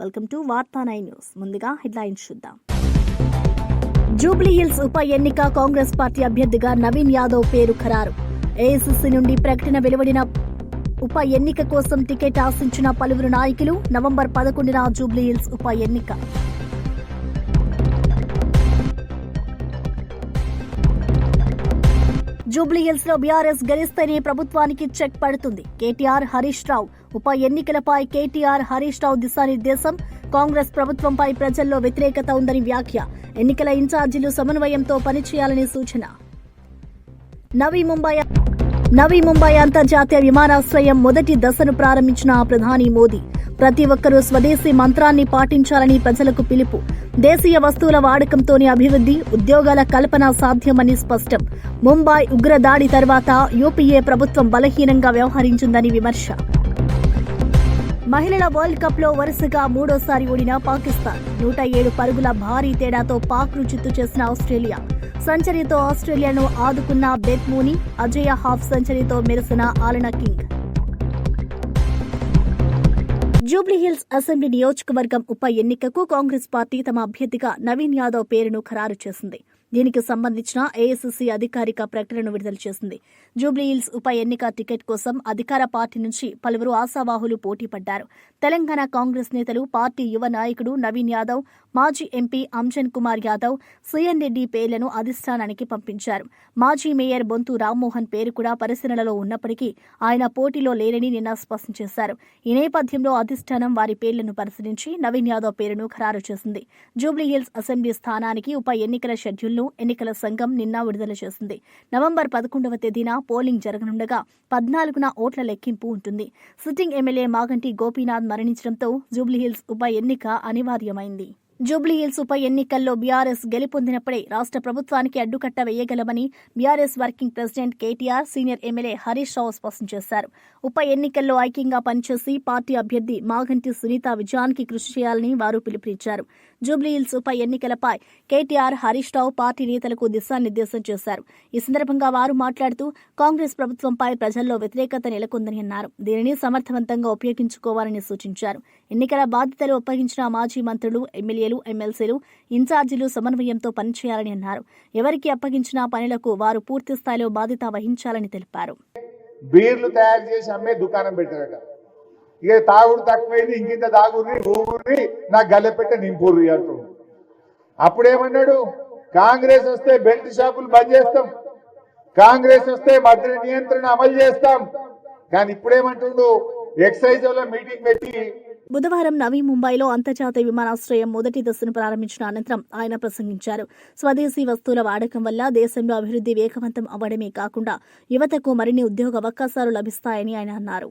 Welcome to వార్తా 9 news. ముందుగా headlines చూద్దాం. జూబ్లీ హిల్స్ ఉప ఎన్నిక కాంగ్రెస్ పార్టీ అభ్యర్థిగా నవీన్ యాదవ్ పేరు ఖరారు. ఏఐసీసీ నుండి ప్రకటన వెలువడిన ఉప ఎన్నిక కోసం టికెట్ ఆశించిన పలువురు నాయకులు. నవంబర్ 11న జూబ్లీ హిల్స్ ఉప ఎన్నిక. జూబ్లీ హిల్స్ లో బీఆర్ఎస్ గెలిస్తేనే ప్రభుత్వానికి చెక్ పడుతుంది. కేటీఆర్, హరీష్ రావు ఉప ఎన్నికలపై కేటీఆర్, హరీష్ రావు దిశానిర్దేశం. కాంగ్రెస్ ప్రభుత్వంపై ప్రజల్లో వ్యతిరేకత ఉందని వ్యాఖ్య. ఎన్నికల ఇన్ఛార్జీలు సమన్వయంతో పనిచేయాలని సూచన. నవీ ముంబై అంతర్జాతీయ విమానాశ్రయం మొదటి దశను ప్రారంభించిన ప్రధాని మోదీ. ప్రతి ఒక్కరూ స్వదేశీ మంత్రాన్ని పాటించాలని ప్రజలకు పిలుపు. దేశీయ వస్తువుల వాడకంతోనే అభివృద్ధి, ఉద్యోగాల కల్పన సాధ్యమని స్పష్టం. ముంబై ఉగ్రదాడి తర్వాత యూపీఏ ప్రభుత్వం బలహీనంగా వ్యవహరించిందని విమర్శ. మహిళల వరల్డ్ కప్ లో వరుసగా మూడోసారి ఓడిన పాకిస్తాన్. 107 పరుగుల భారీ తేడాతో పాక్ ను చిత్తు చేసిన ఆస్ట్రేలియా. సెంచరీతో ఆస్ట్రేలియాను ఆదుకున్న బెత్ మూనీ. అజయ హాఫ్ సెంచరీతో మెరిసిన ఆలనా కింగ్. జూబ్లీ హిల్స్ అసెంబ్లీ నియోజకవర్గం ఉప ఎన్నికకు కాంగ్రెస్ పార్టీ తమ అభ్యర్థిగా నవీన్ యాదవ్ పేరును ఖరారు చేసింది. దీనికి సంబంధించిన ఏఐసీసీ అధికారిక ప్రకటనను విడుదల చేసింది. జూబ్లీ హిల్స్ ఉప ఎన్నిక టికెట్ కోసం అధికార పార్టీ నుంచి పలువురు ఆశావాహులు పోటీ పడ్డారు. తెలంగాణ కాంగ్రెస్ నేతలు, పార్టీ యువ నాయకుడు నవీన్ యాదవ్, మాజీ ఎంపీ అంజన్ కుమార్ యాదవ్, సీఎన్ రెడ్డి పేర్లను అధిష్టానానికి పంపించారు. మాజీ మేయర్ బొంతు రామ్మోహన్ పేరు కూడా పరిశీలనలో ఉన్నప్పటికీ ఆయన పోటీలో లేరని నిన్న స్పష్టం చేశారు. ఈ నేపథ్యంలో అధిష్టానం వారి పేర్లను పరిశీలించి నవీన్ యాదవ్ పేరును ఖరారు చేసింది. జూబ్లీ హిల్స్ అసెంబ్లీ స్థానానికి ఉప ఎన్నికల షెడ్యూల్ను ఎన్నికల సంఘం నిన్న విడుదల చేసింది. నవంబర్ 11వ తేదీన పోలింగ్ జరగనుండగా 14న ఓట్ల లెక్కింపు ఉంటుంది. సిట్టింగ్ ఎమ్మెల్యే మాగంటి గోపీనాథ్ మరణించడంతో జూబ్లీహిల్స్ ఉప ఎన్నిక అనివార్యమైంది. జూబ్లీహిల్స్ ఉప ఎన్నికల్లో బీఆర్ఎస్ గెలుపొందినప్పుడే రాష్ట్ర ప్రభుత్వానికి అడ్డుకట్ట వేయగలమని BRS working president KTR, senior MLA Harish Rao స్పష్టం చేశారు. ఉప ఎన్నికల్లో ఐక్యంగా పనిచేసి పార్టీ అభ్యర్థి మాగంటి సునీత విజయానికి కృషి చేయాలని వారు పిలుపునిచ్చారు. జూబ్లీహిల్స్ ఉప ఎన్నికలపై కేటీఆర్, హరీష్ రావు పార్టీ నేతలకు దిశానిర్దేశం చేశారు. ఈ సందర్భంగా వారు మాట్లాడుతూ కాంగ్రెస్ ప్రభుత్వంపై ప్రజల్లో వ్యతిరేకత నెలకొందని అన్నారు. దీనిని సమర్థవంతంగా ఉపయోగించుకోవాలని సూచించారు. ఎన్నికల బాధ్యతలు అప్పగించిన మాజీ మంత్రులు, ఎమ్మెల్యేలు, ఎమ్మెల్సీలు, ఇన్ఛార్జీలు సమన్వయంతో పనిచేయాలని అన్నారు. ఎవరికి అప్పగించిన పనులకు వారు పూర్తి స్థాయిలో బాధ్యత వహించాలని తెలిపారు. బీర్లు తయారు చేసి అమ్మే దుకాణం పెట్టారట. ఇక తాగుడు తక్కువైంది, ఇంకింత తాగుర్రి ఊగుర్రి నాకు గల్లెపెట్ట నింపుర్రి అంటుండు. అప్పుడేమన్నాడు, కాంగ్రెస్ వస్తే బెల్ట్ షాపులు బంద్ చేస్తాం, కాంగ్రెస్ వస్తే మద్య నియంత్రణ అమలు చేస్తాం. కానీ ఇప్పుడేమంటుండు, ఎక్సైజ్ లో మీటింగ్ పెట్టి. బుధవారం నవీ ముంబైలో అంతర్జాతీయ విమానాశ్రయం మొదటి దశను ప్రారంభించిన అనంతరం ఆయన ప్రసంగించారు. స్వదేశీ వస్తువుల వాడకం వల్ల దేశంలో అభివృద్ధి వేగవంతం అవ్వడమే కాకుండా యువతకు మరిన్ని ఉద్యోగ అవకాశాలు లభిస్తాయని ఆయన అన్నారు.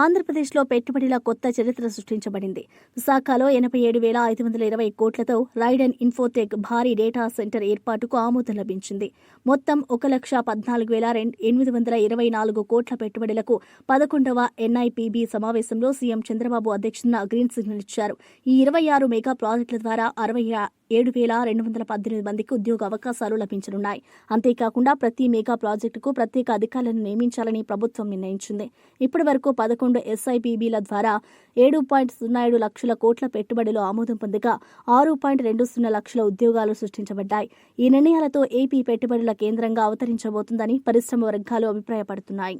ఆంధ్రప్రదేశ్లో పెట్టుబడుల కొత్త చరిత్ర సృష్టించబడింది. విశాఖలో 87,520 కోట్లతో రైడెన్ ఇన్ఫోటెక్ భారీ డేటా సెంటర్ ఏర్పాటుకు ఆమోదం లభించింది. మొత్తం 1,14,824 కోట్ల పెట్టుబడులకు 11వ ఎన్ఐపిబి సమావేశంలో సీఎం చంద్రబాబు అధ్యక్షతన గ్రీన్ సిగ్నల్ ఇచ్చారు. ఈ 26 మెగా ప్రాజెక్టుల ద్వారా 67,218 మందికి ఉద్యోగ అవకాశాలు లభించనున్నాయి. అంతేకాకుండా ప్రతి మెగా ప్రాజెక్టుకు ప్రత్యేక అధికారులను నియమించాలని ప్రభుత్వం నిర్ణయించింది. ఇప్పటి వరకు 11 ఎస్ఐపిబిల ద్వారా 7.07 లక్షల కోట్ల పెట్టుబడులు ఆమోదం పొందగా 6.20 లక్షల ఉద్యోగాలు సృష్టించబడ్డాయి. ఈ నిర్ణయాలతో ఏపీ పెట్టుబడుల కేంద్రంగా అవతరించబోతుందని పరిశ్రమ వర్గాలు అభిప్రాయపడుతున్నాయి.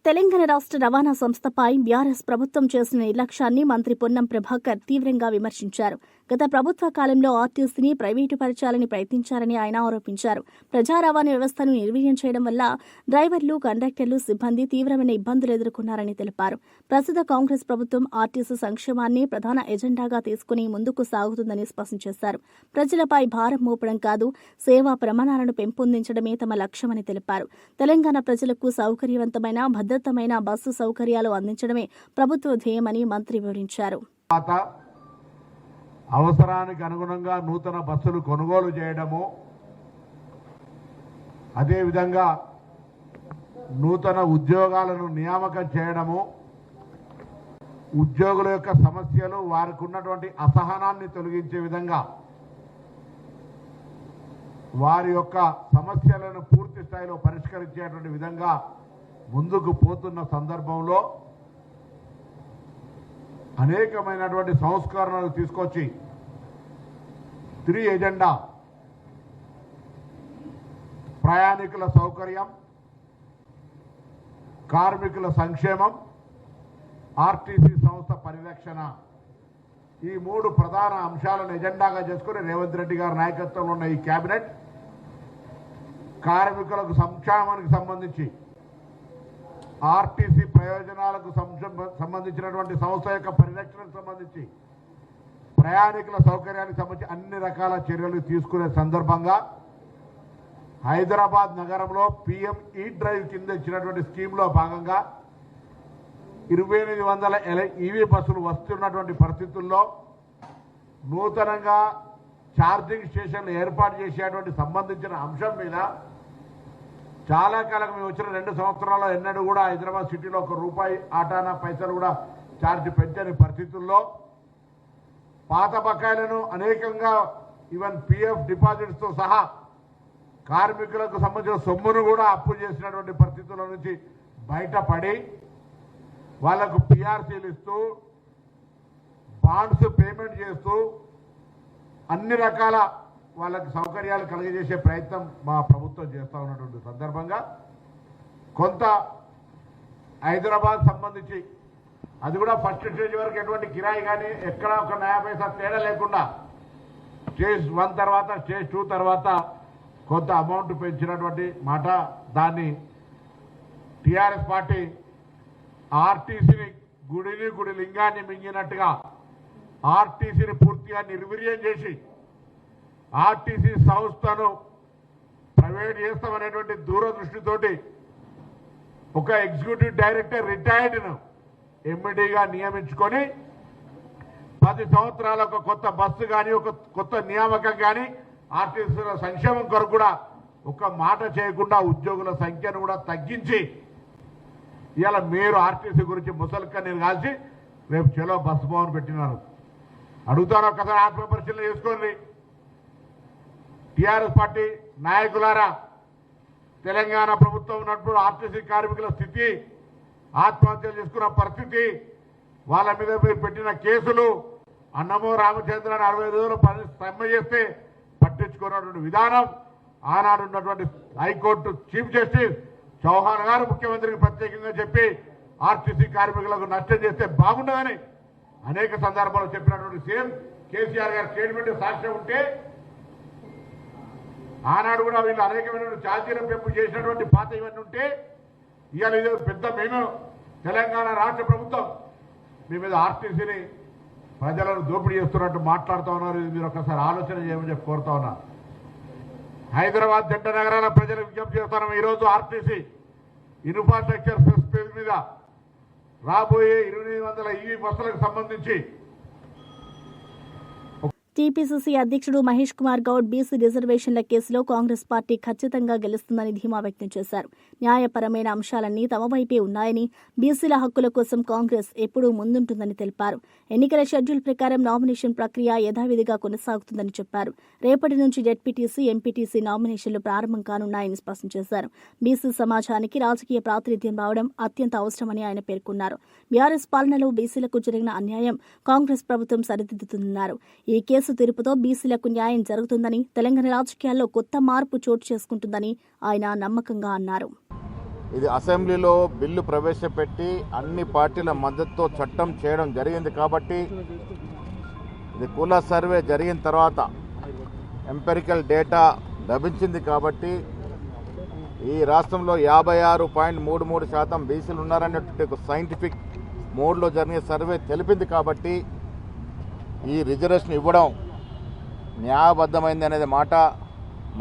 తెలంగాణ రాష్ట్ర రవాణా సంస్థపై బీఆర్ఎస్ ప్రభుత్వం చేసిన నిర్లక్ష్యాన్ని మంత్రి పొన్నం ప్రభాకర్ తీవ్రంగా విమర్శించారు. గత ప్రభుత్వ కాలంలో ఆర్టీసీని ప్రైవేటు పరచాలని ప్రయత్నించారని ఆయన ఆరోపించారు. ప్రజా రవాణా వ్యవస్థను నిర్వీర్యం చేయడం వల్ల డ్రైవర్లు, కండక్టర్లు, సిబ్బంది తీవ్రమైన ఇబ్బందులు ఎదుర్కొన్నారని తెలిపారు. ప్రస్తుత కాంగ్రెస్ ప్రభుత్వం ఆర్టీసీ సంక్షేమాన్ని ప్రధాన ఎజెండాగా తీసుకుని ముందుకు సాగుతుందని స్పష్టం చేశారు. ప్రజలపై భారం మోపడం కాదు, సేవా ప్రమాణాలను పెంపొందించడమే తమ లక్ష్యమని తెలిపారు. తెలంగాణ ప్రజలకు సౌకర్యవంతమైన, భద్రతమైన బస్సు సౌకర్యాలు అందించడమే ప్రభుత్వ ధ్యేయమని మంత్రి వివరించారు. అవసరానికి అనుగుణంగా నూతన బస్సులు కొనుగోలు చేయడము, అదేవిధంగా నూతన ఉద్యోగాలను నియామకం చేయడము, ఉద్యోగుల యొక్క సమస్యలు, వారికి ఉన్నటువంటి అసహనాన్ని తొలగించే విధంగా వారి యొక్క సమస్యలను పూర్తి స్థాయిలో పరిష్కరించేటువంటి విధంగా ముందుకు పోతున్న సందర్భంలో అనేకమైనటువంటి సంస్కరణలు తీసుకొచ్చి 3 ఎజెండా: ప్రయాణికుల సౌకర్యం, కార్మికుల సంక్షేమం, ఆర్టీసీ సంస్థ పరిరక్షణ, ఈ 3 ప్రధాన అంశాలను ఎజెండాగా చేసుకుని రేవంత్ రెడ్డి గారి నాయకత్వంలో ఉన్న ఈ కేబినెట్ కార్మికులకు సంక్షేమానికి సంబంధించి, ఆర్టీసీ ప్రయోజనాలకు సంబంధించినటువంటి సంస్థ యొక్క పరిరక్షణకు సంబంధించి, ప్రయాణికుల సౌకర్యానికి సంబంధించి అన్ని రకాల చర్యలు తీసుకునే సందర్భంగా హైదరాబాద్ నగరంలో PM E-డ్రైవ్ కింద ఇచ్చినటువంటి స్కీమ్లో భాగంగా 2800 EV బస్సులు వస్తున్నటువంటి పరిస్థితుల్లో నూతనంగా ఛార్జింగ్ స్టేషన్లు ఏర్పాటు చేసేటువంటి సంబంధించిన అంశం మీద చాలా కాలం మేము వచ్చిన 2 సంవత్సరాల్లో ఎన్నడూ కూడా హైదరాబాద్ సిటీలో ₹1 ఆటానా పైసలు కూడా ఛార్జ్ పెంచని పరిస్థితుల్లో పాత బకాయిలను అనేకంగా ఈవెన్ PF డిపాజిట్స్తో సహా కార్మికులకు సంబంధించిన సొమ్మును కూడా అప్పు చేసినటువంటి పరిస్థితుల నుంచి బయటపడి వాళ్లకు PRCలు ఇస్తూ, బాండ్స్ పేమెంట్ చేస్తూ అన్ని రకాల వాళ్ళకి సౌకర్యాలు కలిగజేసే ప్రయత్నం మా ప్రభుత్వం చేస్తూ ఉన్నటువంటి సందర్భంగా కొంత హైదరాబాద్ సంబంధించి అది కూడా ఫస్ట్ స్టేజ్ వరకు ఎటువంటి కిరాయి కానీ ఎక్కడ ఒక 90 పైసా తేడా లేకుండా స్టేజ్ 1 తర్వాత స్టేజ్ 2 తర్వాత కొంత అమౌంట్ పెంచినటువంటి మాట, దాన్ని టీఆర్ఎస్ పార్టీ ఆర్టీసీని గుడి లింగాన్ని మింగినట్టుగా ఆర్టీసీని పూర్తిగా నిర్వీర్యం చేసి ఆర్టీసీ సంస్థను ప్రైవేట్ చేస్తామనేటువంటి దూరదృష్టితోటి ఒక ఎగ్జిక్యూటివ్ డైరెక్టర్ రిటైర్డ్ను ఎండీగా నియమించుకొని 10 సంవత్సరాల ఒక కొత్త బస్సు కానీ, ఒక కొత్త నియామకం కానీ, ఆర్టీసీల సంక్షేమం కొరకు కూడా ఒక మాట చేయకుండా ఉద్యోగుల సంఖ్యను కూడా తగ్గించి ఇవాళ మీరు ఆర్టీసీ గురించి ముసలికన్నీరు కాల్చి రేపు చెలో బస్సు భవన్ పెట్టినారు. అడుగుతాను, ఒక్కసారి ఆత్మపరిశీలన చేసుకోండి. టీఆర్ఎస్ పార్టీ నాయకులారా, తెలంగాణ ప్రభుత్వం ఉన్నప్పుడు ఆర్టీసీ కార్మికుల స్థితి, ఆత్మహత్యలు చేసుకున్న పరిస్థితి, వాళ్ళ మీద మీరు పెట్టిన కేసులు, అన్నమో రామచంద్రని 65 రోజులు సమ్మె చేస్తే పట్టించుకున్నటువంటి విధానం, ఆనాడు ఉన్నటువంటి హైకోర్టు చీఫ్ జస్టిస్ చౌహాన్ గారు ముఖ్యమంత్రికి ప్రత్యేకంగా చెప్పి ఆర్టీసీ కార్మికులకు నష్టం చేస్తే బాగుండదని అనేక సందర్భాల్లో చెప్పినటువంటి సీఎం కేసీఆర్ గారి స్టేట్మెంట్ సాక్ష్యం ఉంటే ఆనాడు కూడా వీళ్ళు అనేకమైన ఛార్జీల పెంపు చేసినటువంటి పాత ఇవన్నీ ఉంటే ఇవాళ ఇది పెద్ద మేము తెలంగాణ రాష్ట్ర ప్రభుత్వం మీ మీద ఆర్టీసీని ప్రజలను దోపిడీ చేస్తున్నట్టు మాట్లాడుతూ ఉన్నారు. ఇది మీరు ఒకసారి ఆలోచన చేయమని చెప్పి కోరుతా ఉన్నా. హైదరాబాద్ జంట నగరాల ప్రజలకు విజ్ఞప్తి చేస్తున్నాం. ఈరోజు ఆర్టీసీ ఇన్ఫ్రాస్ట్రక్చర్ స్పేస్ మీద రాబోయే 2800 EV బస్సులకు సంబంధించి టీపీసీసీ అధ్యక్షుడు మహేష్ కుమార్ గౌడ్ బీసీ రిజర్వేషన్ల కేసులో కాంగ్రెస్ పార్టీ ఖచ్చితంగా గెలుస్తుందని ధీమా వ్యక్తం చేశారు. న్యాయపరమైన అంశాలన్నీ తమ వైపే ఉన్నాయని, బీసీల హక్కుల కోసం కాంగ్రెస్ ఎప్పుడూ ముందుంటుందని తెలిపారు. ఎన్నికల షెడ్యూల్ ప్రకారం నామినేషన్ ప్రక్రియ యథావిధిగా కొనసాగుతుందని చెప్పారు. రేపటి నుంచి జెడ్పీటీసీ, ఎంపీటీసీ నామినేషన్లు ప్రారంభం కానున్నాయని స్పష్టం చేశారు. బీసీ సమాజానికి రాజకీయ ప్రాతినిధ్యం రావడం అత్యంత అవసరమని ఆయన పేర్కొన్నారు. బీఆర్ఎస్ పాలనలో బీసీలకు జరిగిన అన్యాయం కాంగ్రెస్ ప్రభుత్వం సరిదిద్దుతుందన్నారు. ఈ కేసు తీర్పుతో బీసీలకు న్యాయం జరుగుతుందని, తెలంగాణ రాజకీయాల్లో కొత్త మార్పు చోటు చేసుకుంటుందని ఆయన నమ్మకంగా అన్నారు. ఇది అసెంబ్లీలో బిల్లు ప్రవేశపెట్టి అన్ని పార్టీల మద్దతుతో చట్టం చేయడం జరిగింది కాబట్టి ఇది కుల సర్వే జరిగిన తర్వాత ఎంపెరికల్ డేటా లభించింది కాబట్టి ఈ రాష్ట్రంలో 56.33% బీసీలు ఉన్నారనేటువంటి ఒక సైంటిఫిక్ మోడ్లో జరిగే సర్వే తెలిపింది కాబట్టి ఈ రిజర్వేషన్ ఇవ్వడం న్యాయబద్ధమైంది అనేది మాట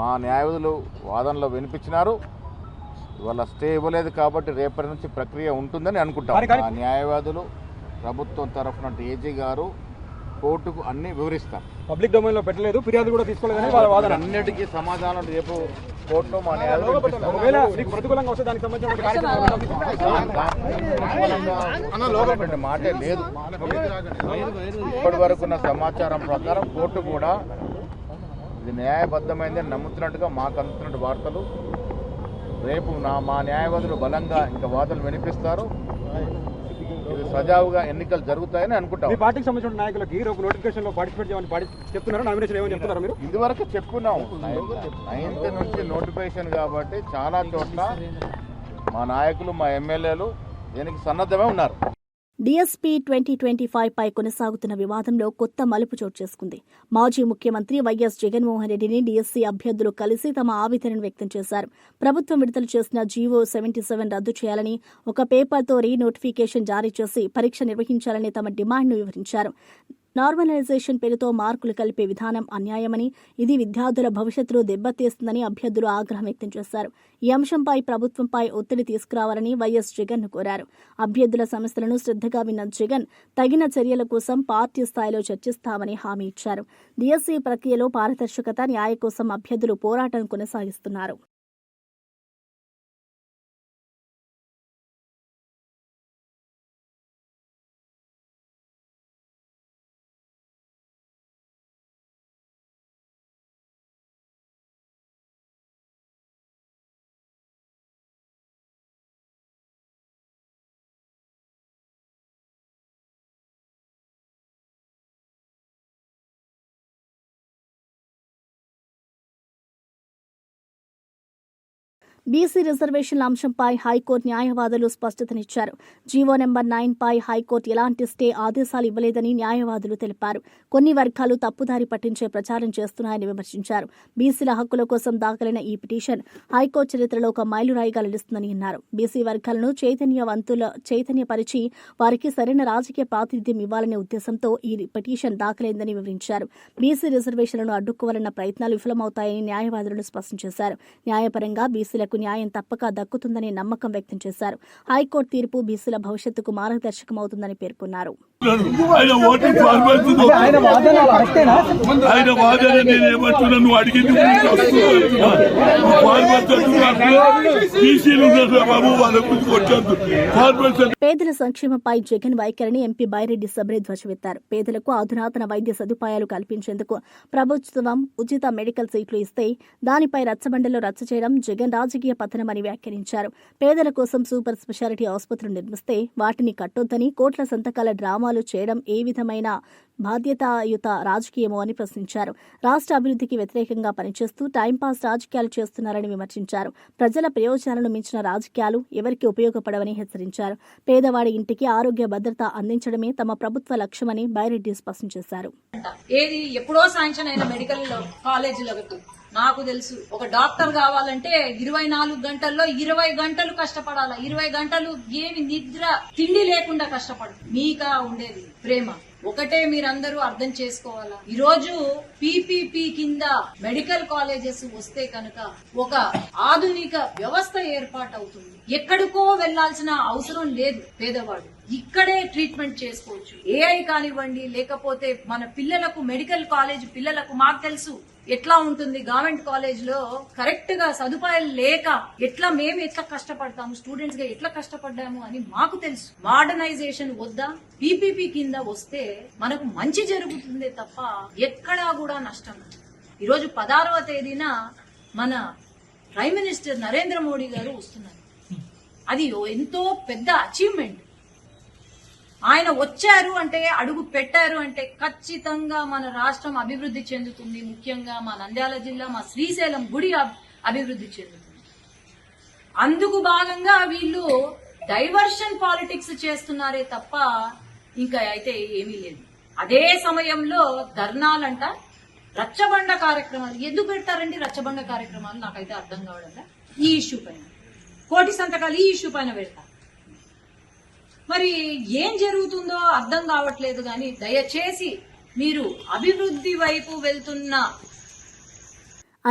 మా న్యాయవాదులు వాదనలో వినిపించినారు. ఇవాళ స్టే ఇవ్వలేదు కాబట్టి రేపటి నుంచి ప్రక్రియ ఉంటుందని అనుకుంటాం. ఆ న్యాయవాదులు ప్రభుత్వం తరఫున ఏజీ గారు కోర్టుకు అన్ని వివరిస్తారు. పబ్లిక్ డొమైన్ లో పెట్టలేదు, ఫిర్యాదు కూడా తీసుకోలేదని వాళ్ళ వాదన. అన్నిటికీ సమాధానం రేపు కోర్టులో మా న్యాయవాదులు ప్రతికూలంగా వస్తే దానికి సంబంధించిన మాటే లేదు. ఇప్పటి వరకున్న సమాచారం ప్రకారం కోర్టు కూడా ఇది న్యాయబద్ధమైందని నమ్ముతున్నట్టుగా మాకు అందుతున్న వార్తలు. రేపు మా న్యాయవాదులు బలంగా ఇంకా వాదనలు వినిపిస్తారు. ఇది సజావుగా ఎన్నికలు జరుగుతాయని అనుకుంటాం. పార్టీకి సంబంధించిన నాయకులకి నోటిఫికేషన్ లో పార్టిసిపేట్ చేయమని చెప్తున్నారు. నామినేషన్ ఏమని చెప్తున్నారు మీరు? ఇదివరకు చెప్పుకున్నాం 9th నుంచి నోటిఫికేషన్ కాబట్టి చాలా చోట్ల మా నాయకులు మా ఎమ్మెల్యేలు దీనికి సన్నద్ధమే ఉన్నారు. డీఎస్పీ 2025 పై కొనసాగుతున్న వివాదంలో కొత్త మలుపు చోటు చేసుకుంది. మాజీ ముఖ్యమంత్రి వైఎస్ జగన్మోహన్ రెడ్డిని డీఎస్సీ అభ్యర్థులు కలిసి తమ ఆవేదనను వ్యక్తం చేశారు. ప్రభుత్వం విడుదల చేసిన జీవో 77 రద్దు చేయాలని, ఒక పేపర్తో రీనోటిఫికేషన్ జారీ చేసి పరీక్ష నిర్వహించాలని తమ డిమాండ్ను వివరించారు. నార్మలైజేషన్ పేరుతో మార్కులు కలిపే విధానం అన్యాయమని, ఇది విద్యార్థుల భవిష్యత్తును దెబ్బతీస్తుందని అభ్యర్థులు ఆగ్రహం వ్యక్తం చేశారు. ఈ అంశంపై ప్రభుత్వంపై ఒత్తిడి తీసుకురావాలని వైఎస్ జగన్ కోరారు. అభ్యర్థుల సమస్యలను శ్రద్ధగా విన్న జగన్ తగిన చర్యల కోసం పార్టీ స్థాయిలో చర్చిస్తామని హామీ ఇచ్చారు. డీఎస్సీ ప్రక్రియలో పారదర్శకత, న్యాయం కోసం అభ్యర్థులు పోరాటం కొనసాగిస్తున్నారు. బీసీ రిజర్వేషన్ల అంశంపై హైకోర్టు న్యాయవాదులు స్పష్టతనిచ్చారు. జీవో నెంబర్ 9 పై హైకోర్టు ఎలాంటి స్టే ఆదేశాలు ఇవ్వలేదని న్యాయవాదులు తెలిపారు. కొన్ని వర్గాలు తప్పుదారి పట్టించే ప్రచారం చేస్తున్నాయని విమర్శించారు. బీసీల హక్కుల కోసం దాఖలైన ఈ పిటిషన్ హైకోర్టు చరిత్రలో ఒక మైలురాయిగా నిలుస్తుందని అన్నారు. బీసీ వర్గాలను చైతన్యపరిచి వారికి సరైన రాజకీయ ప్రాతినిధ్యం ఇవ్వాలనే ఉద్దేశంతో ఈ పిటిషన్ దాఖలైందని వివరించారు. బీసీ రిజర్వేషన్లను అడ్డుకోవాలన్న ప్రయత్నాలు విఫలమవుతాయని న్యాయవాదులు స్పష్టం చేశారు. న్యాయపరంగా బీసీలకు న్యాయం తప్పక దక్కుతుందనే నమ్మకం వ్యక్తం చేశారు. హైకోర్టు తీర్పు బీసీల భవిష్యత్తుకు మార్గదర్శకమవుతుందని పేర్కొన్నారు. పేదల సంక్షేమంపై జగన్ వైఖరిని ఎంపీ బైరెడ్డి సబ్రే ధ్వజమెత్తారు. పేదలకు అధునాతన వైద్య సదుపాయాలు కల్పించేందుకు ప్రభుత్వం ఉచిత మెడికల్ సీట్లు ఇస్తే దానిపై రచ్చబండలో రచ్చ చేయడం జగన్ రాజకీయ పతనమని వ్యాఖ్యానించారు. పేదల కోసం సూపర్ స్పెషాలిటీ ఆసుపత్రులు నిర్మిస్తే వాటిని కట్టొద్దని, కోట్ల సంతకాల డ్రామాలు చేయడం ఏ విధమైన బాధ్యతాయుత రాజకీయమో అని ప్రశ్నించారు. రాష్ట్ర అభివృద్ధికి వ్యతిరేకంగా పనిచేస్తూ టైంపాస్ రాజకీయాలు చేస్తున్నారని విమర్శించారు. ప్రజల ప్రయోజనాలను మించిన రాజకీయాలు ఎవరికి ఉపయోగపడవని హెచ్చరించారు. పేదవాడి ఇంటికి ఆరోగ్య భద్రత అందించడమే తమ ప్రభుత్వ లక్ష్యమని బైరెడ్డి స్పష్టం చేశారు. ఏది ఎప్పుడో శాంక్షన్ అయిన మెడికల్ కాలేజీలకు నాకు తెలుసు, ఒక డాక్టర్ కావాలంటే 24 గంటల్లో 20 గంటలు కష్టపడాలా. 20 గంటలు ఏమి నిద్ర తిండి లేకుండా కష్టపడు. మీకా ఉండేది ప్రేమ ఒకటే మీరందరూ అర్థం చేసుకోవాలా. ఈ రోజు పీపీపీ కింద మెడికల్ కాలేజెస్ వస్తే కనుక ఒక ఆధునిక వ్యవస్థ ఏర్పాటవుతుంది. ఎక్కడికో వెళ్లాల్సిన అవసరం లేదు. పేదవాడు ఇక్కడే ట్రీట్మెంట్ చేసుకోవచ్చు. ఏఐ కానివ్వండి, లేకపోతే మన పిల్లలకు మెడికల్ కాలేజ్ పిల్లలకు మాకు తెలుసు ఎట్లా ఉంటుంది. గవర్నమెంట్ కాలేజ్ లో కరెక్ట్ గా సదుపాయాలు లేక మేము ఎట్లా కష్టపడతాము, స్టూడెంట్స్ గా ఎట్లా కష్టపడ్డాము అని మాకు తెలుసు. మోడర్నైజేషన్ వద్దా, పీపీపీ కింద వస్తే మనకు మంచి జరుగుతుందే తప్ప ఎక్కడా కూడా నష్టం. ఈరోజు 16వ తేదీన మన ప్రైమ్ మినిస్టర్ నరేంద్ర మోడీ గారు వస్తున్నారు. అది ఎంతో పెద్ద అచీవ్మెంట్. ఆయన వచ్చారు అంటే, అడుగు పెట్టారు అంటే ఖచ్చితంగా మన రాష్ట్రం అభివృద్ధి చెందుతుంది. ముఖ్యంగా మా నంద్యాల జిల్లా, మా శ్రీశైలం గుడి అభివృద్ధి చెందుతుంది. అందుకు భాగంగా వీళ్ళు డైవర్షన్ పాలిటిక్స్ చేస్తున్నారే తప్ప ఇంకా అయితే ఏమీ లేదు. అదే సమయంలో ధర్నాలంట, రచ్చబండ కార్యక్రమాలు. ఎందుకు పెడతారండి రచ్చబండ కార్యక్రమాలు? నాకైతే అర్థం కావడం. ఈ ఇష్యూ పైన కోటి సంతకాలు ఈ ఇష్యూ పైన పెడతారు. మరి ఏం జరుగుతుందో అర్థం కావట్లేదు. కానీ దయచేసి మీరు అభివృద్ధి వైపు వెళ్తున్న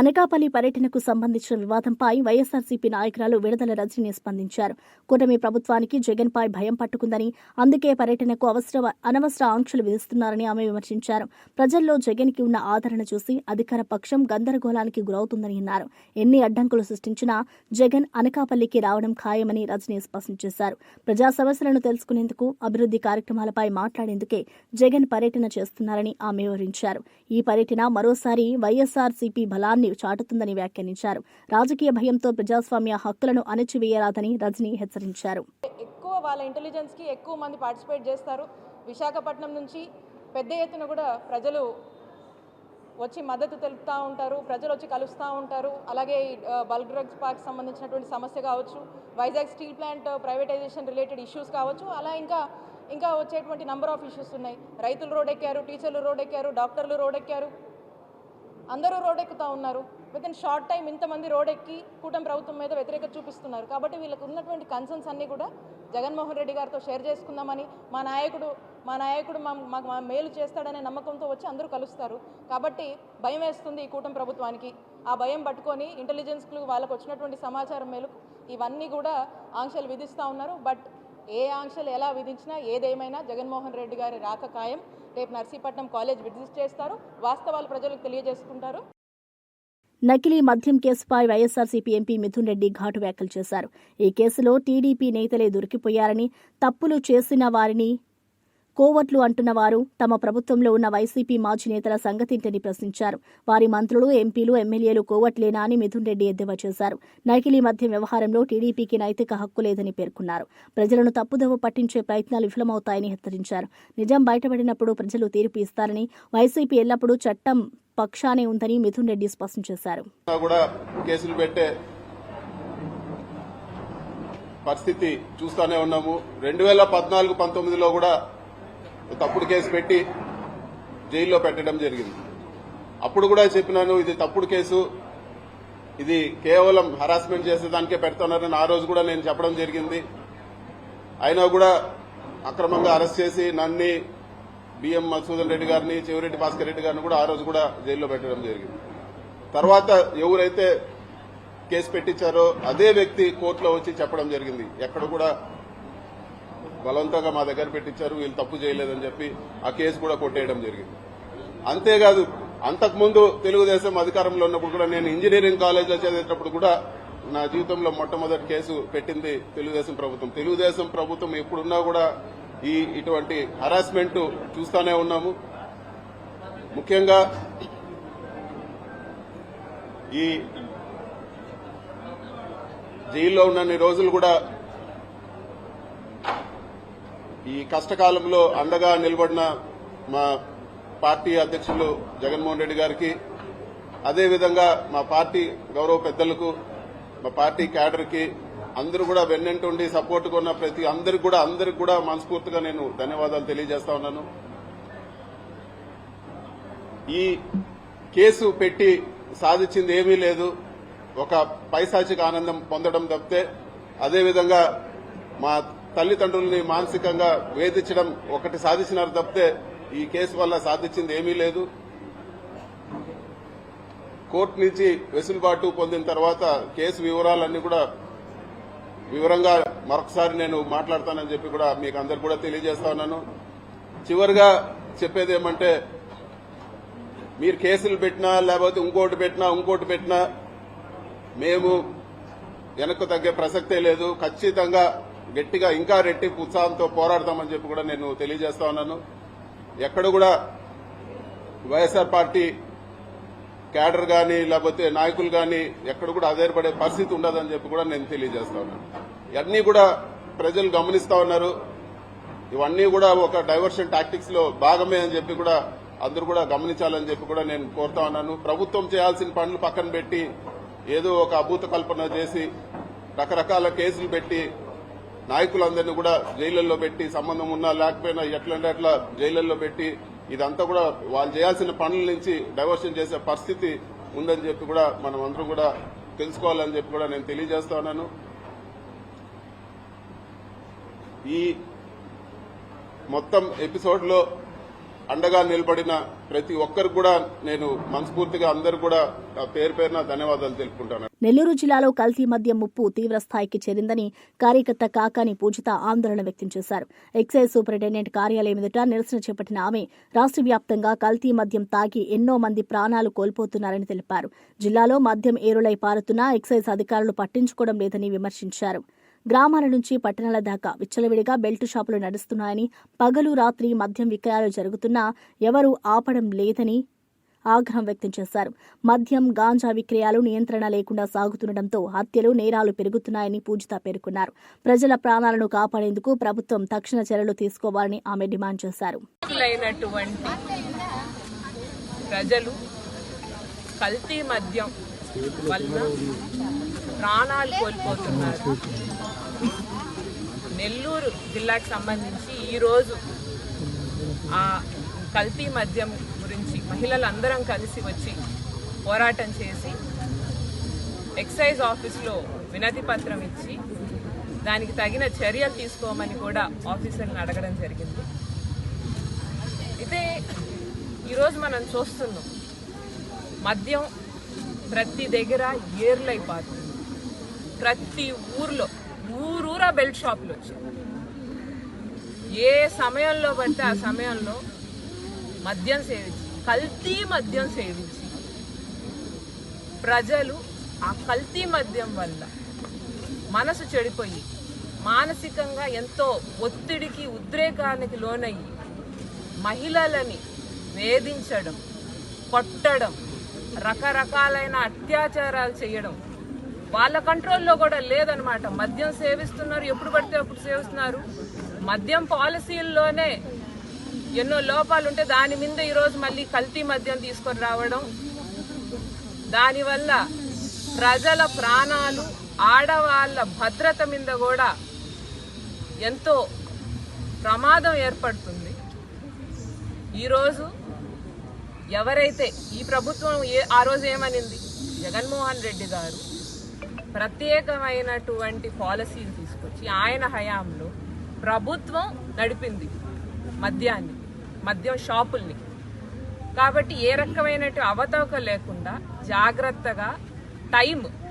అనకాపల్లి పర్యటనకు సంబంధించిన వివాదంపై వైఎస్సార్సీపీ నాయకురాలు విడుదల రజని స్పందించారు. కూటమి ప్రభుత్వానికి జగన్పై భయం పట్టుకుందని, అందుకే పర్యటనకు అనవసర ఆంక్షలు విధిస్తున్నారని ఆమె విమర్శించారు. ప్రజల్లో జగన్కి ఉన్న ఆదరణ చూసి అధికార పక్షం గందరగోళానికి గురవుతుందని అన్నారు. ఎన్ని అడ్డంకులు సృష్టించినా జగన్ అనకాపల్లికి రావడం ఖాయమని రజని స్పష్టం చేశారు. ప్రజా సమస్యలను తెలుసుకునేందుకు, అభివృద్ధి కార్యక్రమాలపై మాట్లాడేందుకే జగన్ పర్యటన చేస్తున్నారని ఆమె వివరించారు. ఈ పర్యటన మరోసారి వైఎస్సార్సీపీ బలాన్ని చాటుతుందని వ్యాఖ్యానించారు. రాజకీయ భయంతో ప్రజాస్వామ్య హక్కులను అణచివేయరాదని రజని హెచ్చరించారు. ఎక్కువ వాళ్ళ ఇంటెలిజెన్స్ కి ఎక్కువ మంది పార్టిసిపేట్ చేస్తారు. విశాఖపట్నం నుంచి పెద్ద ఎత్తున కూడా ప్రజలు వచ్చి మద్దతు తెలుపుతూ ఉంటారు, ప్రజలు వచ్చి కలుస్తూ ఉంటారు. అలాగే బల్క్ డ్రగ్స్ పార్క్ సంబంధించినటువంటి సమస్య కావచ్చు, Vizag steel plant privatisation related issues కావచ్చు, అలా ఇంకా వచ్చేటువంటి నంబర్ ఆఫ్ ఇష్యూస్ ఉన్నాయి. రైతులు రోడ్డెక్కారు, టీచర్లు రోడ్డెక్కారు, డాక్టర్లు రోడ్డెక్కారు, అందరూ రోడ్డెక్కుతూ ఉన్నారు. విత్ ఇన్ షార్ట్ టైం ఇంతమంది రోడ్డెక్కి కూటమి ప్రభుత్వం మీద వ్యతిరేకత చూపిస్తున్నారు. కాబట్టి వీళ్ళకు ఉన్నటువంటి కన్సర్న్స్ అన్నీ కూడా జగన్మోహన్ రెడ్డి గారితో షేర్ చేసుకుందామని, మా నాయకుడు మాకు మేలు చేస్తాడనే నమ్మకంతో వచ్చి అందరూ కలుస్తారు. కాబట్టి భయం వేస్తుంది ఈ కూటమి ప్రభుత్వానికి. ఆ భయం పట్టుకొని ఇంటెలిజెన్స్లు వాళ్ళకు వచ్చినటువంటి సమాచారం మేరకు ఇవన్నీ కూడా ఆంక్షలు విధిస్తూ ఉన్నారు. బట్ ఏ ఆంక్షలు ఎలా విధించినా ఏదేమైనా జగన్మోహన్ రెడ్డి గారి రాక ఖాయం. రేపు నర్సీపట్నం కాలేజ్ విజిట్ చేస్తారు, వాస్తవాలు ప్రజలకు తెలియజేసుకుంటారు. నకిలీ మద్యం కేసుపై వైఎస్సార్సీపీ ఎంపీ మిథున్ రెడ్డి ఘాటు వ్యాఖ్యలు చేశారు. ఈ కేసులో టీడీపీ నేతలే దొరికిపోయారని, తప్పులు చేసిన వారిని కోవట్లు అంటున్న వారు తమ ప్రభుత్వంలో ఉన్న వైసీపీ మాజీ నేతల సంగతింటని ప్రశ్నించారు. వారి మంత్రులు, ఎంపీలు, ఎమ్మెల్యేలు కోవట్లేనా అని మిథున్ రెడ్డి ఎద్దేవా చేశారు. నకిలీ మద్యం వ్యవహారంలో టీడీపీకి నైతిక హక్కు లేదని పేర్కొన్నారు. ప్రజలను తప్పుదోవ పట్టించే ప్రయత్నాలు విఫలమవుతాయని హెచ్చరించారు. నిజం బయటపడినప్పుడు ప్రజలు తీర్పు ఇస్తారని, వైసీపీ ఎల్లప్పుడూ చట్టం పక్షానే ఉందని మిథున్ రెడ్డి స్పష్టం చేశారు. కేసులు పెట్టే పరిస్థితి చూస్తూనే ఉన్నాము. 2014-19లో కూడా తప్పుడు కేసు పెట్టి జైల్లో పెట్టడం జరిగింది. అప్పుడు కూడా చెప్పినాను, ఇది తప్పుడు కేసు, ఇది కేవలం హరాస్మెంట్ చేసేదానికే పెడుతున్నారని ఆ రోజు కూడా నేను చెప్పడం జరిగింది. అయినా కూడా అక్రమంగా అరెస్ట్ చేసి నన్ను, బిఎం మధుసూదన్ రెడ్డి గారిని, చెవిరెడ్డి భాస్కర్ రెడ్డి గారిని కూడా ఆ రోజు కూడా జైల్లో పెట్టడం జరిగింది. తర్వాత ఎవరైతే కేసు పెట్టించారో అదే వ్యక్తి కోర్టులో వచ్చి చెప్పడం జరిగింది, ఎక్కడ కూడా బలవంతంగా మా దగ్గర పెట్టించారు, వీళ్ళు తప్పు చేయలేదని చెప్పి ఆ కేసు కూడా కొట్టేయడం జరిగింది. అంతేకాదు, అంతకుముందు తెలుగుదేశం అధికారంలో ఉన్నప్పుడు కూడా నేను ఇంజనీరింగ్ కాలేజీలో చదివేటప్పుడు కూడా నా జీవితంలో మొట్టమొదటి కేసు పెట్టింది తెలుగుదేశం ప్రభుత్వం. తెలుగుదేశం ప్రభుత్వం ఎప్పుడున్నా కూడా ఇటువంటి హరాస్మెంట్ చూస్తూనే ఉన్నాము. ముఖ్యంగా ఈ జైల్లో ఉన్నన్ని రోజులు కూడా ఈ కష్టకాలంలో అండగా నిలబడిన మా పార్టీ అధ్యక్షులు జగన్మోహన్ రెడ్డి గారికి, అదేవిధంగా మా పార్టీ గౌరవ పెద్దలకు, మా పార్టీ క్యాడర్కి అందరూ కూడా వెన్నంటుండి సపోర్ట్గా ఉన్న ప్రతి అందరికి కూడా మనస్ఫూర్తిగా నేను ధన్యవాదాలు తెలియజేస్తా ఉన్నాను. ఈ కేసు పెట్టి సాధించింది ఏమీ లేదు, ఒక పైశాచిక ఆనందం పొందడం తప్పితే, అదేవిధంగా మా తల్లిదండ్రుల్ని మానసికంగా వేధించడం ఒకటి సాధించినారు తప్పితే ఈ కేసు వల్ల సాధించింది ఏమీ లేదు. కోర్టు నుంచి వెసులుబాటు పొందిన తర్వాత కేసు వివరాలన్నీ కూడా వివరంగా మరొకసారి నేను మాట్లాడతానని చెప్పి కూడా మీకు అందరు కూడా తెలియజేస్తా ఉన్నాను. చివరిగా చెప్పేది ఏమంటే, మీరు కేసులు పెట్టినా లేకపోతే ఇంకోటి పెట్టినా మేము వెనక్కు తగ్గే ప్రసక్తే లేదు. ఖచ్చితంగా గట్టిగా ఇంకా రెట్టింపు ఉత్సాహంతో పోరాడతామని చెప్పి కూడా నేను తెలియజేస్తా ఉన్నాను. ఎక్కడ కూడా వైఎస్ఆర్ పార్టీ క్యాడర్ గాని లేకపోతే నాయకులు గాని ఎక్కడ కూడా ఆధారపడే పరిస్థితి ఉండదని చెప్పి కూడా నేను తెలియజేస్తా ఉన్నాను. ఇవన్నీ కూడా ప్రజలు గమనిస్తా ఉన్నారు. ఇవన్నీ కూడా ఒక డైవర్షన్ టాక్టిక్స్ లో భాగమే అని చెప్పి కూడా అందరూ కూడా గమనించాలని చెప్పి కూడా నేను కోరుతా ఉన్నాను. ప్రభుత్వం చేయాల్సిన పనులు పక్కన పెట్టి ఏదో ఒక అభూత కల్పన చేసి రకరకాల కేసులు పెట్టి నాయకులందరినీ కూడా జైళ్లలో పెట్టి, సంబంధం ఉన్నా లేకపోయినా ఎట్లంటే అట్లా జైళ్లలో పెట్టి, ఇదంతా కూడా వాళ్ళు చేయాల్సిన పనుల నుంచి డైవర్షన్ చేసే పరిస్థితి ఉందని చెప్పి కూడా మనం అందరం కూడా తెలుసుకోవాలని చెప్పి కూడా నేను తెలియజేస్తా ఉన్నాను. ఈ మొత్తం ఎపిసోడ్ లో అండగా నిలబడిన ప్రతి ఒక్కరికి కూడా నేను మనస్ఫూర్తిగా అందరూ కూడా పేరు పేరున ధన్యవాదాలు తెలుపుకుంటాను. నెల్లూరు జిల్లాలో కల్తీ మద్యం ముప్పు తీవ్ర స్థాయికి చేరిందని కార్యకర్త కాకాని పూజిత ఆందోళన వ్యక్తం చేశారు. ఎక్సైజ్ సూపరింటెండెంట్ కార్యాలయం ఎదుట నిరసన చేపట్టిన ఆమె రాష్ట్ర వ్యాప్తంగా కల్తీ మద్యం తాగి ఎన్నో మంది ప్రాణాలు కోల్పోతున్నారని తెలిపారు. జిల్లాలో మద్యం ఏరులై పారుతున్నా ఎక్సైజ్ అధికారులు పట్టించుకోవడం లేదని విమర్శించారు. గ్రామాల నుంచి పట్టణాల దాకా విచ్చలవిడిగా బెల్ట్ షాపులు నడుస్తున్నాయని, పగలు రాత్రి మద్యం విక్రయాలు జరుగుతున్నా ఎవరూ ఆపడం లేదని ఆగ్రహం వ్యక్తం చేశారు. మద్యం, గాంజా విక్రయాలు నియంత్రణ లేకుండా సాగుతుండటంతో హత్యలు, నేరాలు పెరుగుతున్నాయని పూజిత పేర్కొన్నారు. ప్రజల ప్రాణాలను కాపాడేందుకు ప్రభుత్వం తక్షణ చర్యలు తీసుకోవాలని ఆమె డిమాండ్ చేశారు. ప్రజలు కల్తీ మద్యం వల్ల ప్రాణాలు కోల్పోతున్నారు. నెల్లూరు జిల్లాకు సంబంధించి ఈరోజు ఆ కల్తీ మద్యం గురించి మహిళలందరం కలిసి వచ్చి పోరాటం చేసి ఎక్సైజ్ ఆఫీసులో వినతి పత్రం ఇచ్చి దానికి తగిన చర్యలు తీసుకోమని కూడా ఆఫీసర్లను అడగడం జరిగింది. అయితే ఈరోజు మనం చూస్తున్నాం, మద్యం ప్రతి దగ్గర ఏర్లైపోతుంది. ప్రతి ఊర్లో ఊరూరా బెల్ట్ షాపులు వచ్చాయి. ఏ సమయంలో పడితే ఆ సమయంలో మద్యం సేవించి, కల్తీ మద్యం సేవించి ప్రజలు ఆ కల్తీ మద్యం వల్ల మనసు చెడిపోయి మానసికంగా ఎంతో ఒత్తిడికి, ఉద్రేకానికి లోనయ్యి మహిళలని వేధించడం, కొట్టడం, రకరకాలైన అత్యాచారాలు చేయడం వాళ్ళ కంట్రోల్లో కూడా లేదనమాట. మద్యం సేవిస్తున్నారు, ఎప్పుడు పడితే అప్పుడు సేవిస్తున్నారు. మద్యం పాలసీల్లోనే ఎన్నో లోపాలుంటే దాని మీద ఈరోజు మళ్ళీ కల్తీ మద్యం తీసుకొని రావడం, దానివల్ల ప్రజల ప్రాణాలు, ఆడవాళ్ళ భద్రత మీద కూడా ఎంతో ప్రమాదం ఏర్పడుతుంది. ఈరోజు ఎవరైతే ఈ ప్రభుత్వం ఆ రోజు ఏమనింది, జగన్మోహన్ రెడ్డి గారు ప్రత్యేకమైనటువంటి పాలసీలు తీసుకొచ్చి ఆయన హయాంలో ప్రభుత్వం నడిపింది మద్యాన్ని, మద్యం షాపుల్ని. కాబట్టి ఏ రకమైన అవతవక లేకుండా జాగ్రత్తగా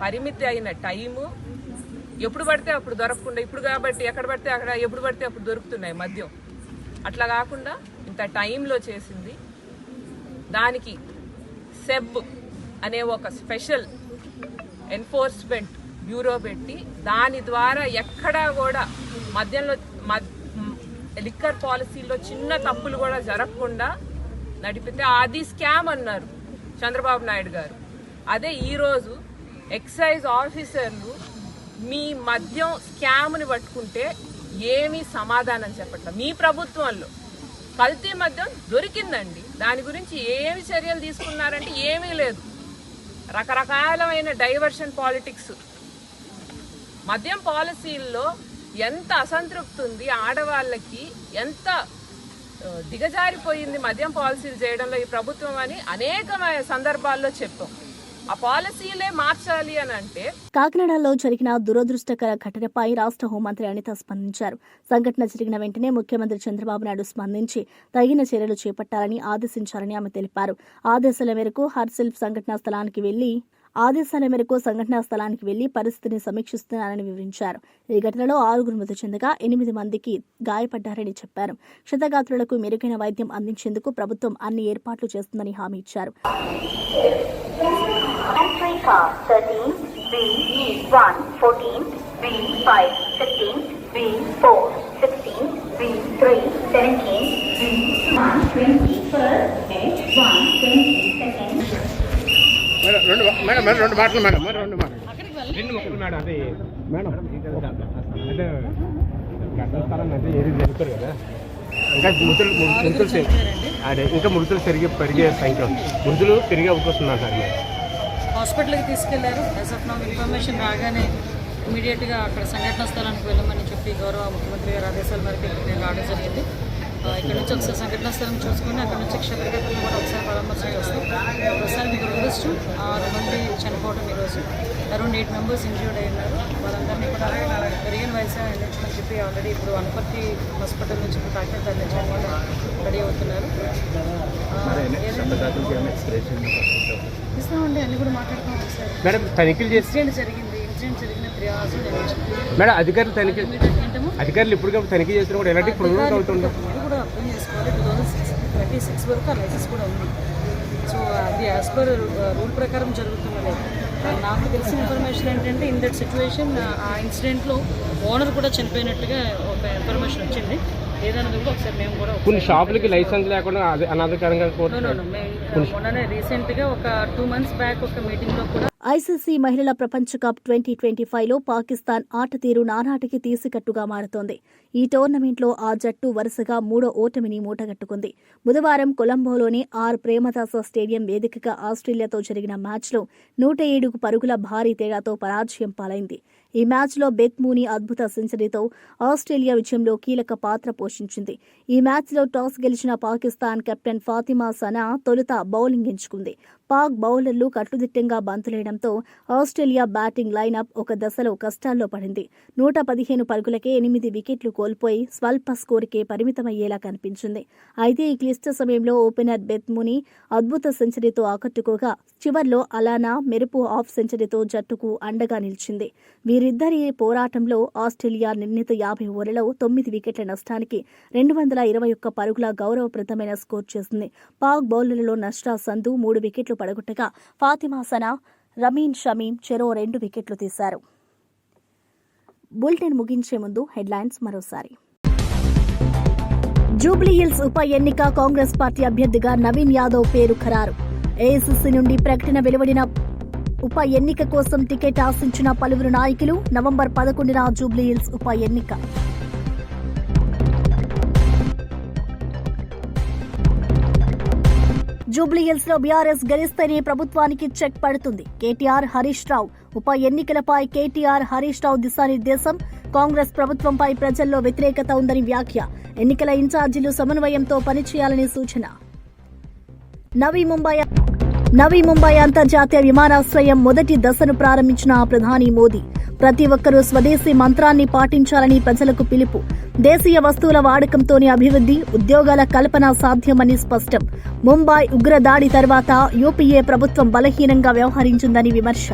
పరిమితి అయిన టైము, ఎప్పుడు పడితే అప్పుడు దొరకకుండా, ఇప్పుడు కాబట్టి ఎక్కడ పడితే అక్కడ ఎప్పుడు పడితే అప్పుడు దొరుకుతున్నాయి మద్యం. అట్లా కాకుండా ఇంత టైంలో చేసింది. దానికి సెబ్ అనే ఒక స్పెషల్ ఎన్ఫోర్స్మెంట్ బ్యూరో పెట్టి దాని ద్వారా ఎక్కడా కూడా మద్యంలో లిక్కర్ పాలసీలో చిన్న తప్పులు కూడా జరగకుండా నడిపితే అది స్కామ్ అన్నారు చంద్రబాబు నాయుడు గారు. అదే ఈరోజు ఎక్సైజ్ ఆఫీసర్లు మీ మద్యం స్కామ్ని పట్టుకుంటే ఏమీ సమాధానం చెప్పట్లేదు. మీ ప్రభుత్వంలో కల్తీ మద్యం దొరికిందండి, దాని గురించి ఏమి చర్యలు తీసుకున్నారంటే ఏమీ లేదు. రకరకాలమైన డైవర్షన్ పాలిటిక్స్, మద్యం పాలసీల్లో ఎంత అసంతృప్తి ఉంది, ఆడవాళ్ళకి ఎంత దిగజారిపోయింది మద్యం పాలసీలు చేయడంలో ఈ ప్రభుత్వం అని అనేకమైన సందర్భాల్లో చెప్పాం. ఆ పాలసీలే మార్చాలి అని అంటే. కాకినాడలో జరిగిన దురదృష్టకర ఘటనపై రాష్ట్ర హోంమంత్రి అనిత స్పందించారు. సంఘటన జరిగిన వెంటనే ముఖ్యమంత్రి చంద్రబాబు నాయుడు స్పందించి తగిన చర్యలు చేపట్టాలని ఆదేశించారని ఆమె తెలిపారు. ఆదేశాల మేరకు సంఘటనా స్థలానికి వెళ్లి పరిస్థితిని సమీక్షిస్తున్నారని వివరించారు. ఈ ఘటనలో 6 మృతి చెందగా 8 మందికి గాయపడ్డారని చెప్పారు. క్షతగాత్రులకు మెరుగైన వైద్యం అందించేందుకు ప్రభుత్వం అన్ని ఏర్పాట్లు చేస్తుందని హామీ ఇచ్చారు. Africa 13, B1 14, B5 15, B4 16, B3 17, B1 21st, H1 22nd. Madam రెండు మాటలు అదే మేడం అంటే ఘటనస్థలం అంటే ఏది జరుగుతారు కదా, ఇంకా మృతులు పెరిగే సంఖ్య, మృతులు పెరిగే అవకాశం ఉన్నారు సార్. హాస్పిటల్కి తీసుకెళ్లారు. యాజ్ ఆఫ్ నౌ ఇన్ఫర్మేషన్ రాగానే ఇమీడియట్గా అక్కడ సంఘటన స్థలానికి వెళ్ళమని చెప్పి గౌరవ ముఖ్యమంత్రి గారి ఆదేశాల మేరకు నేను రావడం జరిగింది. ఇక్కడ నుంచి ఒకసారి సంఘటన స్థలం చూసుకుని అక్కడ నుంచి క్షత్రికతలను కూడా ఒకసారి పరామర్శ చేస్తాం. ఒకసారి మీకు దురదృష్టం 6 మంది చనిపోవడం ఈరోజు, అరౌండ్ 8 మెంబర్స్ ఇంజ్యూర్డ్ అయి ఉన్నారు. వాళ్ళందరినీ కూడా పెరిగిన వయసు అందించమని చెప్పి ఆల్రెడీ ఇప్పుడు వనపర్తి హాస్పిటల్ నుంచి ఇప్పుడు కాకినాడ తరలించడం కూడా రెడీ అవుతున్నారు. ఇస్తామండి, అన్ని కూడా మాట్లాడుతాం. ఒకసారి మేడం తనిఖీలు చేసి ఇన్సిడెంట్ జరిగిన 3 hours మేడం అధికారులు ఇప్పుడు తనిఖీ చేసిన కూడా ఎలాంటి ప్రొవైడ్ అవుతుంది ఇది కూడా అర్థం చేసుకోవాలి. 2026 వరకు ఆ లైసెన్స్ కూడా ఉంది. సో అది యాజ్ పర్ రూల్ ప్రకారం జరుగుతున్నది. నాకు తెలిసిన ఇన్ఫర్మేషన్ ఏంటంటే ఇన్ దట్ సిచ్యువేషన్ ఆ ఇన్సిడెంట్లో ఓనర్ కూడా చనిపోయినట్టుగా ఒక ఇన్ఫర్మేషన్ వచ్చింది. ఏదన్నది కూడా ఒకసారి మేము కూడా కొన్ని షాపులకి లైసెన్స్ లేకుండా అనధికారంగా మొన్ననే రీసెంట్గా ఒక 2 months బ్యాక్ ఒక మీటింగ్లో కూడా ఐసీసీ మహిళల ప్రపంచ కప్ 2025లో పాకిస్తాన్ ఆట తీరు నానాటికి తీసికట్టుగా మారుతోంది. ఈ టోర్నమెంట్లో ఆ జట్టు వరుసగా 3వ ఓటమిని మూటగట్టుకుంది. బుధవారం కొలంబోలోని ప్రేమదాస స్టేడియం వేదికగా ఆస్ట్రేలియాతో జరిగిన మ్యాచ్లో 107 పరుగుల భారీ తేడాతో పరాజయం పాలైంది. ఈ మ్యాచ్లో బెత్ మూనీ అద్భుత సెంచరీతో ఆస్ట్రేలియా విజయంలో కీలక పాత్ర పోషించింది. ఈ మ్యాచ్లో టాస్ గెలిచిన పాకిస్తాన్ కెప్టెన్ ఫాతిమా సనా తొలుత బౌలింగ్ ఎంచుకుంది. పాక్ బౌలర్లు కట్టుదిట్టంగా బంతులేయడంతో ఆస్ట్రేలియా బ్యాటింగ్ లైనప్ ఒక దశలో కష్టాల్లో పడింది. 115 పరుగులకే 8 వికెట్లు కోల్పోయి స్వల్ప స్కోరుకే పరిమితమయ్యేలా కనిపించింది. అయితే ఈ క్లిష్ట సమయంలో ఓపెనర్ బెత్ మూనీ అద్భుత సెంచరీతో ఆకట్టుకోగా చివర్లో అలానా మెరుపు హాఫ్ సెంచరీతో జట్టుకు అండగా నిలిచింది. వీరిద్దరి పోరాటంలో ఆస్ట్రేలియా నిర్ణీత 50 ఓవర్లలో 9 వికెట్ల నష్టానికి 221 పరుగుల గౌరవప్రదమైన స్కోర్ చేసింది. పాక్ బౌలర్లలో నష్రా సంధు 3 వికెట్లు పడగొట్టగా ఫాతిమా సనా, రమీన్ షమీం చెరో 2 వికెట్లు తీశారు. బులెటిన్ ముగించే ముందు హెడ్లైన్స్ మరోసారి. జూబ్లీహిల్స్ ఉప ఎన్నిక కాంగ్రెస్ పార్టీ అభ్యర్థిగా నవీన్ యాదవ్ పేరు ఖరారు. ఏఐసీసీ నుండి ప్రకటన వెలువడిన ఉప ఎన్నిక కోసం టికెట్ ఆశించిన పలువురు నాయకులు. నవంబర్ 11న జూబ్లీహిల్స్ ఉప ఎన్నిక. జూబ్లీహిల్స్ లో బీఆర్ఎస్ గెలిస్తేనే ప్రభుత్వానికి చెక్ పడుతుంది. కేటీఆర్, హరీష్ రావు ఉప ఎన్నికలపై కేటీఆర్, హరీష్ రావు దిశానిర్దేశం. కాంగ్రెస్ ప్రభుత్వంపై ప్రజల్లో వ్యతిరేకత ఉందని వ్యాఖ్య. ఎన్నికల ఇన్ఛార్జీలు సమన్వయంతో పనిచేయాలని సూచన. నవీ ముంబై అంతర్జాతీయ విమానాశ్రయం మొదటి దశను ప్రారంభించిన ప్రధాని మోదీ. ప్రతి ఒక్కరూ స్వదేశీ మంత్రాన్ని పాటించాలని ప్రజలకు పిలుపు. దేశీయ వస్తువుల వాడకంతోనే అభివృద్ధి, ఉద్యోగాల కల్పన సాధ్యమని స్పష్టం. ముంబై ఉగ్రదాడి తర్వాత యూపీఏ ప్రభుత్వం బలహీనంగా వ్యవహరించిందని విమర్శ.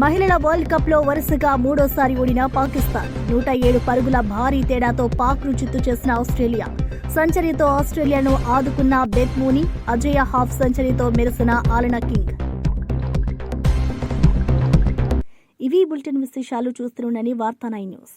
మహిళల వరల్డ్ కప్ లో వరుసగా 3వ ఓడిన పాకిస్తాన్. 107 పరుగుల భారీ తేడాతో పాక్ను చిత్తు చేసిన ఆస్ట్రేలియా. సెంచరీతో ఆస్ట్రేలియాను ఆదుకున్న బెత్ మూనీ, అజయ హాఫ్ సెంచరీతో మెరిసిన ఆలనా కింగ్. ఇవి బులెటిన్ విశేషాలు. చూస్తూనే వార్తా 9 న్యూస్.